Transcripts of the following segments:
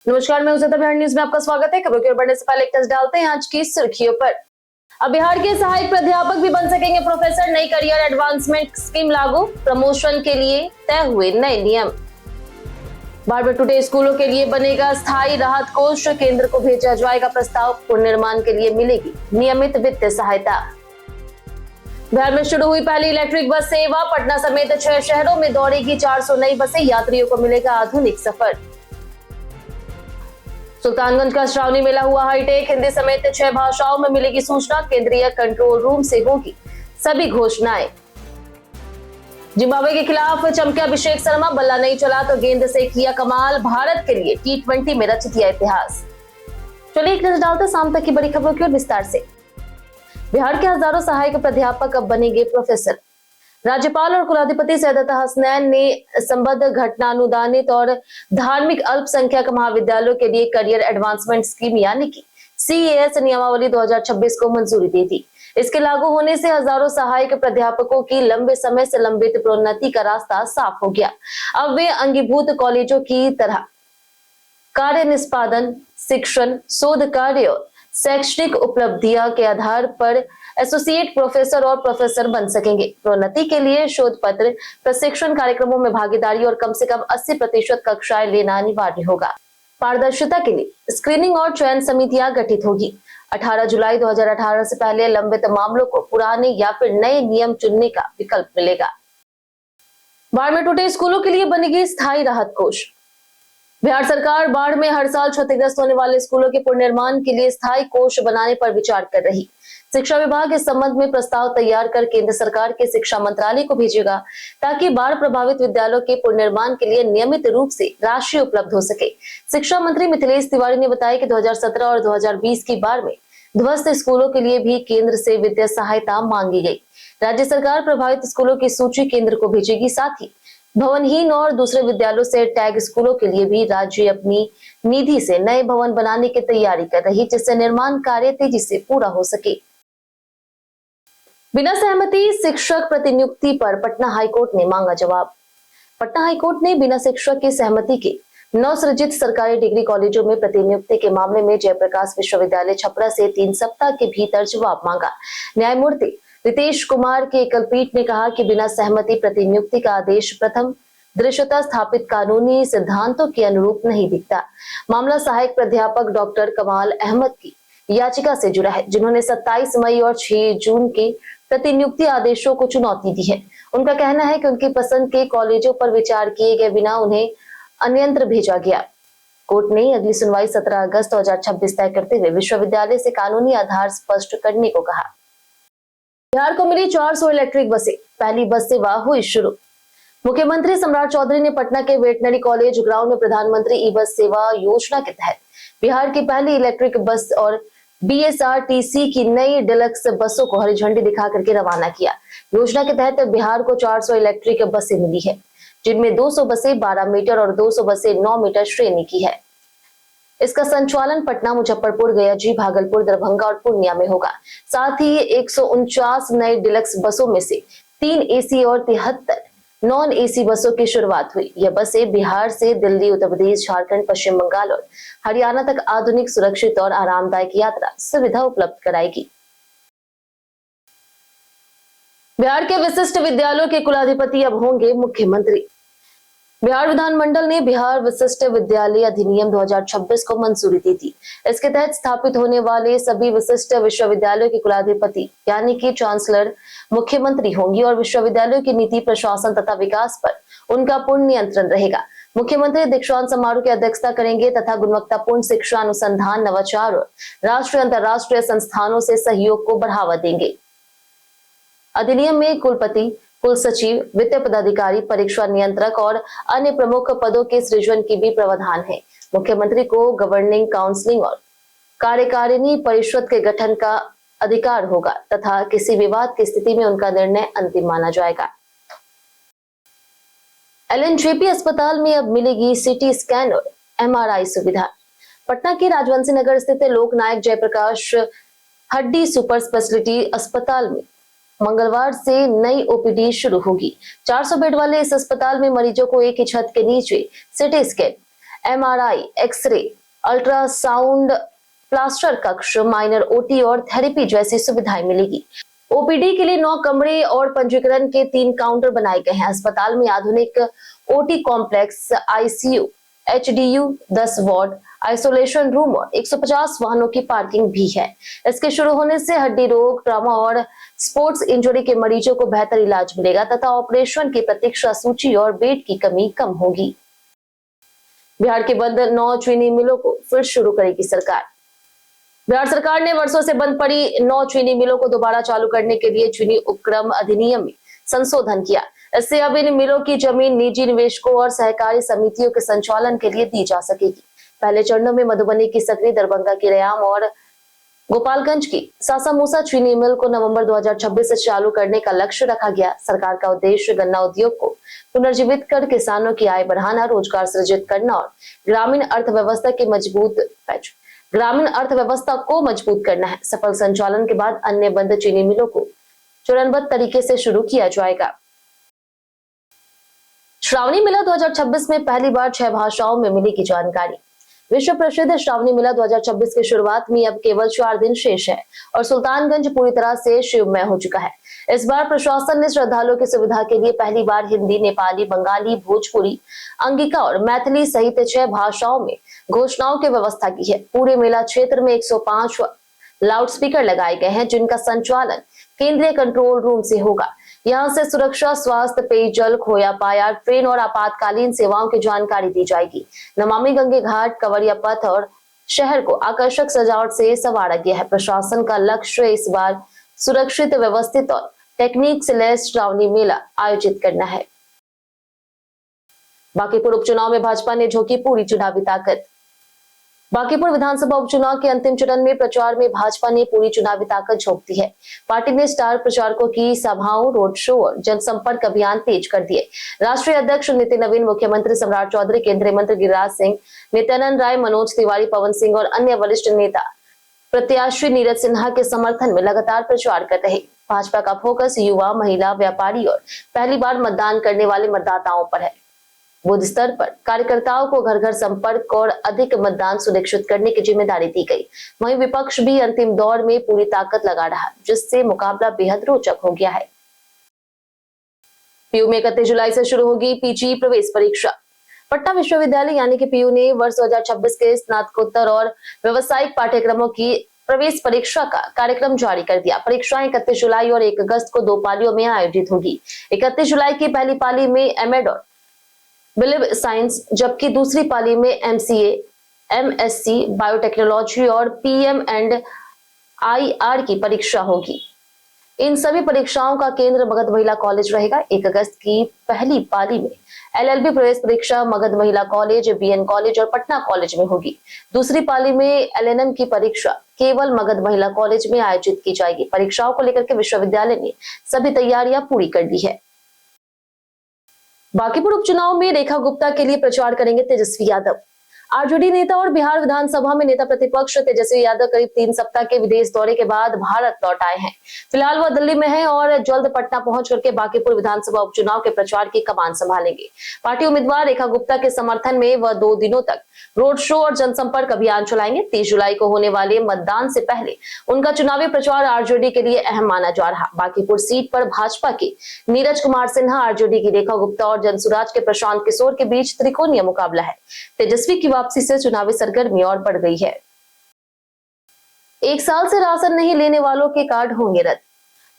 नमस्कार, मैं उज़ैता बिहार न्यूज में आपका स्वागत है। खबरों की ओर बढ़ने से पहले एक नजर डालते हैं आज की सुर्खियों पर। अब बिहार के सहायक प्राध्यापक भी बन सकेंगे प्रोफेसर, नई करियर एडवांसमेंट स्कीम लागू, प्रमोशन के लिए तय हुए नए नियम। बाढ़ में टूटे स्कूलों के लिए बनेगा स्थायी राहत कोष, केंद्र को भेजा जाएगा प्रस्ताव, पुनर्निर्माण के लिए मिलेगी नियमित वित्तीय सहायता। बिहार में शुरू हुई पहली इलेक्ट्रिक बस सेवा, पटना समेत 6 शहरों में दौड़ेगी 400 नई बसें, यात्रियों को मिलेगा आधुनिक सफर। सुल्तानगंज का श्रावणी मेला हुआ हाईटेक, हिंदी समेत 6 भाषाओं में मिलेगी सूचना, केंद्रीय कंट्रोल रूम से होगी सभी घोषणाएं। जिम्बाब्वे के खिलाफ चमके अभिषेक शर्मा, बल्ला नहीं चला तो गेंद से किया कमाल, भारत के लिए T20 में रच दिया इतिहास। चलिए एक नजर डालते शाम तक की बड़ी खबरों की ओर विस्तार से। बिहार के हजारों सहायक प्राध्यापक अब बनेंगे प्रोफेसर। राज्यपाल और कुलाधिपति सैयदत हसनैन ने संबद्ध घटनानुदानित और धार्मिक अल्पसंख्यक महाविद्यालयों के लिए करियर एडवांसमेंट स्कीम यानी कि CAS नियमावली 2026 को मंजूरी दी थी। इसके लागू होने से हजारों सहायक प्राध्यापकों की लंबे समय से लंबित प्रोन्नति का रास्ता साफ हो गया। अब वे अंगीभूत कॉलेजों की तरह कार्य निष्पादन, शिक्षण, शोध कार्य और शैक्षणिक उपलब्धियां के आधार पर एसोसिएट प्रोफेसर और प्रोफेसर बन सकेंगे। प्रोन्नति के लिए शोध पत्र, प्रशिक्षण कार्यक्रमों में भागीदारी और कम से कम 80% कक्षाएं लेना अनिवार्य होगा। पारदर्शिता के लिए स्क्रीनिंग और चयन समितियां गठित होगी। 18 जुलाई 2018 से पहले लंबित मामलों को पुराने या फिर नए नियम चुनने का विकल्प मिलेगा। बाढ़ में टूटे स्कूलों के लिए बनेगी स्थायी राहत कोष। बिहार सरकार बाढ़ में हर साल क्षतिग्रस्त होने वाले स्कूलों के पुनर्निर्माण के लिए स्थायी कोष बनाने पर विचार कर रही। शिक्षा विभाग इस संबंध में प्रस्ताव तैयार कर केंद्र सरकार के शिक्षा मंत्रालय को भेजेगा ताकि बाढ़ प्रभावित विद्यालयों के पुनर्निर्माण के लिए नियमित रूप से राशि उपलब्ध हो सके। शिक्षा मंत्री मिथिलेश तिवारी ने बताया कि 2017 और 2020 की बाढ़ में ध्वस्त स्कूलों के लिए भी केंद्र से वित्तीय सहायता मांगी गई। राज्य सरकार प्रभावित स्कूलों की सूची केंद्र को भेजेगी। साथ ही भवनहीन और दूसरे विद्यालयों से टैग स्कूलों के लिए भी राज्य अपनी निधि से नए भवन बनाने की तैयारी कर रही, जिससे निर्माण कार्य तेजी से पूरा हो सके। बिना सहमति शिक्षक प्रतिनियुक्ति पर पटना हाईकोर्ट ने मांगा जवाब। पटना हाईकोर्ट ने बिना शिक्षक की सहमति के नवसृजित सरकारी डिग्री कॉलेजों में प्रतिनियुक्ति के मामले में जयप्रकाश विश्वविद्यालय छपरा से 3 सप्ताह के भीतर जवाब मांगा। न्यायमूर्ति रितेश कुमार की एकल पीठ ने कहा कि बिना सहमति प्रतिनियुक्ति का आदेश प्रथम दृश्यता स्थापित कानूनी सिद्धांतों के अनुरूप नहीं दिखता। मामला सहायक प्राध्यापक डॉक्टर कमाल अहमद की याचिका से जुड़ा है, जिन्होंने 27 मई और 6 जून के प्रतिनियुक्ति आदेशों को चुनौती दी है। उनका कहना है कि उनकी पसंद के कॉलेजों पर विचार किए गए बिना उन्हें अन्यत्र भेजा गया। कोर्ट ने अगली सुनवाई 17 अगस्त 2026 तय करते हुए विश्वविद्यालय से कानूनी आधार स्पष्ट करने को कहा। बिहार को मिली 400 इलेक्ट्रिक बसें, पहली बस सेवा हुई शुरू। मुख्यमंत्री सम्राट चौधरी ने पटना के वेटनरी कॉलेज ग्राउंड में प्रधानमंत्री ई बस सेवा योजना के तहत बिहार की पहली इलेक्ट्रिक बस और BSRTC की नई डिलक्स बसों को हरी झंडी दिखा करके रवाना किया। योजना के तहत बिहार को 400 इलेक्ट्रिक बसें मिली है, जिनमें 200 बसें 12 मीटर और 200 बसें 9 मीटर श्रेणी की है। इसका संचालन पटना, मुजफ्फरपुर, गया, भागलपुर, दरभंगा और पूर्णिया में होगा। साथ ही 149 नए डिलक्स बसों में से 3 AC और 73 नॉन AC बसों की शुरुआत हुई। यह बसें बिहार से दिल्ली, उत्तर प्रदेश, झारखंड, पश्चिम बंगाल और हरियाणा तक आधुनिक, सुरक्षित और आरामदायक यात्रा सुविधा उपलब्ध कराएगी। बिहार के विशिष्ट विद्यालयों के कुलाधिपति अब होंगे मुख्यमंत्री। बिहार विधानमंडल ने बिहार विशिष्ट विद्यालय अधिनियम 2026 को मंजूरी दी थी। इसके तहत स्थापित होने वाले सभी विशिष्ट विश्वविद्यालयों के कुलाधिपति यानी कि चांसलर मुख्यमंत्री होंगी और विश्वविद्यालयों की नीति, प्रशासन तथा विकास पर उनका पूर्ण नियंत्रण रहेगा। मुख्यमंत्री दीक्षांत समारोह की अध्यक्षता करेंगे तथा गुणवत्तापूर्ण शिक्षा, अनुसंधान, नवाचार और राष्ट्रीय अंतर्राष्ट्रीय संस्थानों से सहयोग को बढ़ावा देंगे। अधिनियम में कुलपति, कुल सचिव, वित्तीय पदाधिकारी, परीक्षा नियंत्रक और अन्य प्रमुख पदों के सृजन की भी प्रावधान है। मुख्यमंत्री को गवर्निंग काउंसिल और कार्यकारिणी परिषद के गठन का अधिकार होगा तथा किसी विवाद की स्थिति में उनका निर्णय अंतिम माना जाएगा। LNJP अस्पताल में अब मिलेगी CT स्कैन और MRI सुविधा। पटना के राजवंशी नगर स्थित लोकनायक जयप्रकाश हड्डी सुपर स्पेशलिटी अस्पताल में मंगलवार से नई OPD शुरू होगी। 400 बेड वाले इस अस्पताल में मरीजों को एक ही छत के नीचे CT scan, MRI, X-ray, ultrasound, plaster कक्ष, माइनर OT और थेरेपी जैसी सुविधाएं मिलेगी। OPD के लिए 9 कमरे और पंजीकरण के 3 काउंटर बनाए गए हैं। अस्पताल में आधुनिक OT complex, ICU, HDU, 10 ward, isolation room और 150 वाहनों की पार्किंग भी है। इसके शुरू होने से हड्डी रोग, ट्रॉमा और स्पोर्ट्स इंजरी के मरीजों को बेहतर इलाज मिलेगा तथा ऑपरेशन की प्रतीक्षा सूची और बेड की कमी कम होगी। बिहार के बंद 9 चीनी मिलों को फिर शुरू करेगी सरकार। बिहार सरकार ने वर्षों से बंद पड़ी 9 चीनी मिलों को दोबारा चालू करने के लिए चीनी उपक्रम अधिनियम में संशोधन किया। इससे अब इन मिलों की जमीन निजी निवेशकों और सहकारी समितियों के संचालन के लिए दी जा सकेगी। पहले चरणों में मधुबनी की सकरी, दरभंगा की रयाम और गोपालगंज की सासामूसा चीनी मिल को नवंबर 2026 से चालू करने का लक्ष्य रखा गया। सरकार का उद्देश्य गन्ना उद्योग को पुनर्जीवित कर किसानों की आय बढ़ाना, रोजगार सृजित करना और ग्रामीण अर्थव्यवस्था को मजबूत करना है। सफल संचालन के बाद अन्य बंद चीनी मिलों को चरणबद्ध तरीके से शुरू किया जाएगा। श्रावणी मेला 2026 में पहली बार 6 भाषाओं में मिलेगी जानकारी। विश्व प्रसिद्ध श्रावणी मेला 2026 की शुरुआत में अब केवल 4 दिन शेष है और सुल्तानगंज पूरी तरह से शिवमय हो चुका है। इस बार प्रशासन ने श्रद्धालुओं की सुविधा के लिए पहली बार हिंदी, नेपाली, बंगाली, भोजपुरी, अंगिका और मैथिली सहित 6 भाषाओं में घोषणाओं की व्यवस्था की है। पूरे मेला क्षेत्र में 105 लाउडस्पीकर लगाए गए हैं, जिनका संचालन केंद्रीय कंट्रोल रूम से होगा। यहां से सुरक्षा, स्वास्थ्य, पेयजल, खोया पाया, ट्रेन और आपातकालीन सेवाओं की जानकारी दी जाएगी। नमामि गंगे घाट, कंवरिया पथ और शहर को आकर्षक सजावट से संवारा गया है। प्रशासन का लक्ष्य इस बार सुरक्षित, व्यवस्थित और टेक्निक से लैस श्रावणी मेला आयोजित करना है। बांकीपुर उपचुनाव में भाजपा ने झोंकी पूरी चुनावी ताकत। बांकीपुर विधानसभा उपचुनाव के अंतिम चरण में प्रचार में भाजपा ने पूरी चुनावी ताकत झोंक दी है। पार्टी ने स्टार प्रचारकों की सभाओं, रोड शो और जनसंपर्क अभियान तेज कर दिए। राष्ट्रीय अध्यक्ष नितिन नवीन, मुख्यमंत्री सम्राट चौधरी, केंद्रीय मंत्री गिरिराज सिंह, नित्यानंद राय, मनोज तिवारी, पवन सिंह और अन्य वरिष्ठ नेता प्रत्याशी नीरज सिन्हा के समर्थन में लगातार प्रचार कर रहे। भाजपा का फोकस युवा, महिला, व्यापारी और पहली बार मतदान करने वाले मतदाताओं पर है। बूथ स्तर पर कार्यकर्ताओं को घर घर संपर्क और अधिक मतदान सुनिश्चित करने की जिम्मेदारी दी गई। वहीं विपक्ष भी अंतिम दौर में पूरी ताकत लगा रहा, जिससे मुकाबला बेहद रोचक हो गया है। पीयू में 31 जुलाई से शुरू होगी PG प्रवेश परीक्षा। पटना विश्वविद्यालय यानी कि PU ने वर्ष 2026 के स्नातकोत्तर और व्यावसायिक पाठ्यक्रमों की प्रवेश परीक्षा का कार्यक्रम जारी कर दिया। परीक्षाएं 31 जुलाई और 1 अगस्त को 2 पालियों में आयोजित होगी। 31 जुलाई की पहली पाली में MAd और बिलिव साइंस, जबकि दूसरी पाली में MCA, MSc, बायोटेक्नोलॉजी और PM एंड IR की परीक्षा होगी। इन सभी परीक्षाओं का केंद्र मगध महिला कॉलेज रहेगा। 1 अगस्त की पहली पाली में LLB प्रवेश परीक्षा मगध महिला कॉलेज, BN कॉलेज और पटना कॉलेज में होगी। दूसरी पाली में LNM की परीक्षा केवल मगध महिला कॉलेज में आयोजित की जाएगी। परीक्षाओं को लेकर के विश्वविद्यालय ने सभी तैयारियां पूरी कर दी है। बांकीपुर उपचुनाव में रेखा गुप्ता के लिए प्रचार करेंगे तेजस्वी यादव। आरजेडी नेता और बिहार विधानसभा में नेता प्रतिपक्ष तेजस्वी यादव करीब 3 सप्ताह के विदेश दौरे के बाद भारत लौट आए हैं। फिलहाल वह दिल्ली में हैं और जल्द पटना पहुंच करके बांकीपुर विधानसभा उपचुनाव के प्रचार की कमान संभालेंगे। पार्टी उम्मीदवार रेखा गुप्ता के समर्थन में वह 2 दिनों तक रोड शो और जनसंपर्क अभियान चलाएंगे। 30 जुलाई को होने वाले मतदान से पहले उनका चुनावी प्रचार आरजेडी के लिए अहम माना जा रहा। बांकीपुर सीट पर भाजपा के नीरज कुमार सिन्हा, आरजेडी की रेखा गुप्ता और जनसुराज के प्रशांत किशोर के बीच त्रिकोणीय मुकाबला है। तेजस्वी की वापसी से चुनावी सरगर्मी और बढ़ गई है। 1 साल से राशन नहीं लेने वालों के कार्ड होंगे रद्द।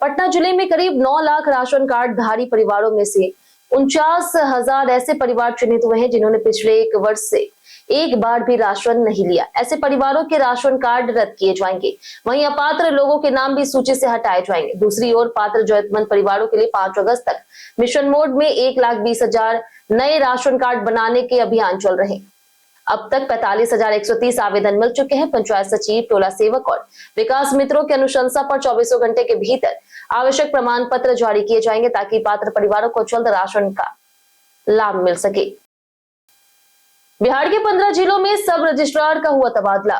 पटना जिले में करीब 9 लाख राशन कार्ड धारी परिवारों में से 49,000 ऐसे परिवार चिन्हित हुए हैं जिन्होंने पिछले 1 वर्ष से एक बार भी राशन नहीं लिया। ऐसे परिवारों के राशन कार्ड रद्द किए जाएंगे। वहीं अपात्र लोगों के नाम भी सूची से हटाए जाएंगे। दूसरी ओर पात्र जरूरतमंद परिवारों के लिए 5 अगस्त तक मिशन मोड में 1,20,000 नए राशन कार्ड बनाने के अभियान चल रहे हैं। अब तक 45,130 आवेदन मिल चुके हैं। पंचायत सचिव, टोला सेवक और विकास मित्रों की अनुशंसा पर 24 घंटे के भीतर आवश्यक प्रमाण पत्र जारी किए जाएंगे ताकि पात्र परिवारों को जल्द राशन का लाभ मिल सके। बिहार के 15 जिलों में सब रजिस्ट्रार का हुआ तबादला।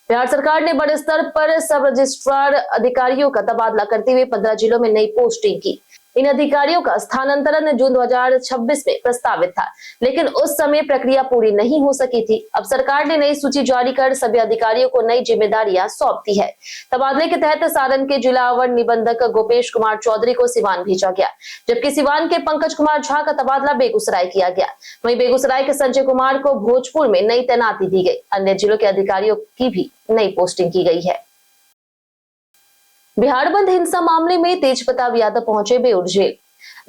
बिहार सरकार ने बड़े स्तर पर सब रजिस्ट्रार अधिकारियों का तबादला करते हुए 15 जिलों में नई पोस्टिंग की। इन अधिकारियों का स्थानांतरण जून 2026 में प्रस्तावित था, लेकिन उस समय प्रक्रिया पूरी नहीं हो सकी थी। अब सरकार ने नई सूची जारी कर सभी अधिकारियों को नई जिम्मेदारियां सौंप दी है। तबादले के तहत सारण के जिला अवर निबंधक गोपेश कुमार चौधरी को सिवान भेजा गया, जबकि सिवान के पंकज कुमार झा का तबादला बेगूसराय किया गया। वहीं बेगूसराय के संजय कुमार को भोजपुर में नई तैनाती दी गई। अन्य जिलों के अधिकारियों की भी नई पोस्टिंग की गई है। बिहार बंद हिंसा मामले में तेजप्रताप यादव पहुंचे बेऊर जेल।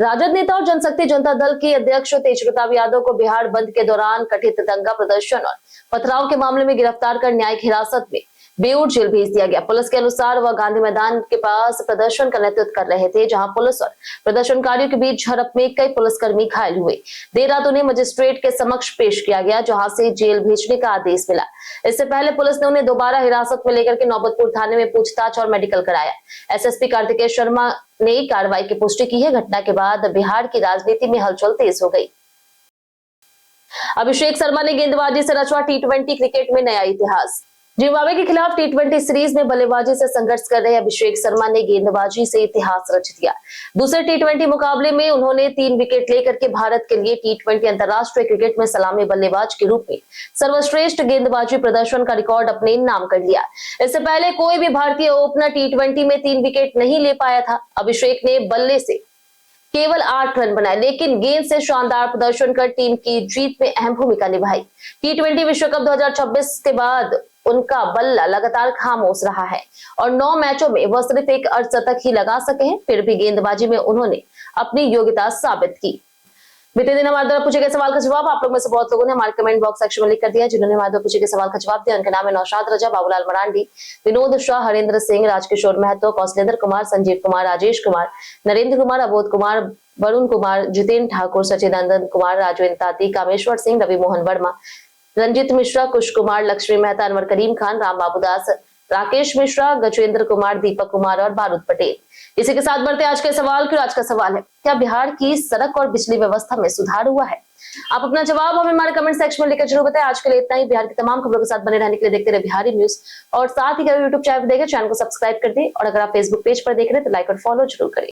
राजद नेता और जनशक्ति जनता दल के अध्यक्ष तेजप्रताप यादव को बिहार बंद के दौरान कथित दंगा प्रदर्शन और पथराव के मामले में गिरफ्तार कर न्यायिक हिरासत में बेऊर जेल भेज दिया गया। पुलिस के अनुसार वह गांधी मैदान के पास प्रदर्शन का नेतृत्व कर रहे थे, जहां पुलिस और प्रदर्शनकारियों के बीच झड़प में कई पुलिसकर्मी घायल हुए। देर रात उन्हें मजिस्ट्रेट के समक्ष पेश किया गया, जहां से जेल भेजने का आदेश मिला। इससे पहले पुलिस ने उन्हें दोबारा हिरासत में लेकर के नौबतपुर थाने में पूछताछ और मेडिकल कराया। एसएसपी कार्तिकेय शर्मा ने कार्रवाई की पुष्टि की है। घटना के बाद बिहार की राजनीति में हलचल तेज हो गई। अभिषेक शर्मा ने गेंदबाजी से रचवा T20 क्रिकेट में नया इतिहास। जिम्बाब्वे के खिलाफ T20 सीरीज में बल्लेबाजी से संघर्ष कर रहे अभिषेक शर्मा ने गेंदबाजी से इतिहास रच दिया। दूसरे T20 मुकाबले में उन्होंने 3 विकेट लेकर के भारत के लिए T20 अंतर्राष्ट्रीय क्रिकेट में सलामी बल्लेबाज के रूप में सर्वश्रेष्ठ गेंदबाजी प्रदर्शन का रिकॉर्ड अपने नाम कर लिया। इससे पहले कोई भी भारतीय ओपनर T20 में 3 विकेट नहीं ले पाया था। अभिषेक ने बल्ले से केवल 8 रन बनाए, लेकिन गेंद से शानदार प्रदर्शन कर टीम की जीत में अहम भूमिका निभाई। T20 विश्व कप 2026 के बाद उनका बल्ला लगातार खामोश रहा है और 9 मैचों में वह सिर्फ एक अर्धशतक ही लगा सके हैं। फिर भी गेंदबाजी में उन्होंने अपनी योग्यता साबित की। बीते दिन हमारे द्वारा पूछे गए सवाल का जवाब आप लोग में से बहुत लोगों ने हमारे कमेंट बॉक्स सेक्शन में लिख कर दिया। जिन्होंने हमारे द्वारा पूछे गए सवाल का जवाब दिया उनके नाम है नौशाद रजा, बाबूलाल मरांडी, विनोद शाह, हरेंद्र सिंह, राजकिशोर महतो, कौशलेंद्र कुमार, संजीव कुमार, राजेश कुमार, नरेंद्र कुमार, अबोध कुमार, वरुण कुमार, जितेंद्र ठाकुर, सचिदानंद कुमार, राजवेंद्र ताती, कामेश्वर सिंह, रवि मोहन वर्मा, रंजित मिश्रा, कुश कुमार, लक्ष्मी मेहता, अनवर करीम खान, राम बाबू दास, राकेश मिश्रा, गजेंद्र कुमार, दीपक कुमार और बारूद पटेल। इसी के साथ बढ़ते आज के सवाल की। आज का सवाल है, क्या बिहार की सड़क और बिजली व्यवस्था में सुधार हुआ है? आप अपना जवाब हमें हमारे कमेंट सेक्शन में लिखकर जरूर बताएं। आज के लिए इतना ही। बिहार की तमाम खबरों के साथ बने रहने के लिए देखते रहे बिहारी न्यूज और साथ ही यूट्यूब चैनल देखें, चैनल को सब्सक्राइब कर दें और अगर आप फेसबुक पेज पर देख रहे हैं तो लाइक और फॉलो जरूर करें।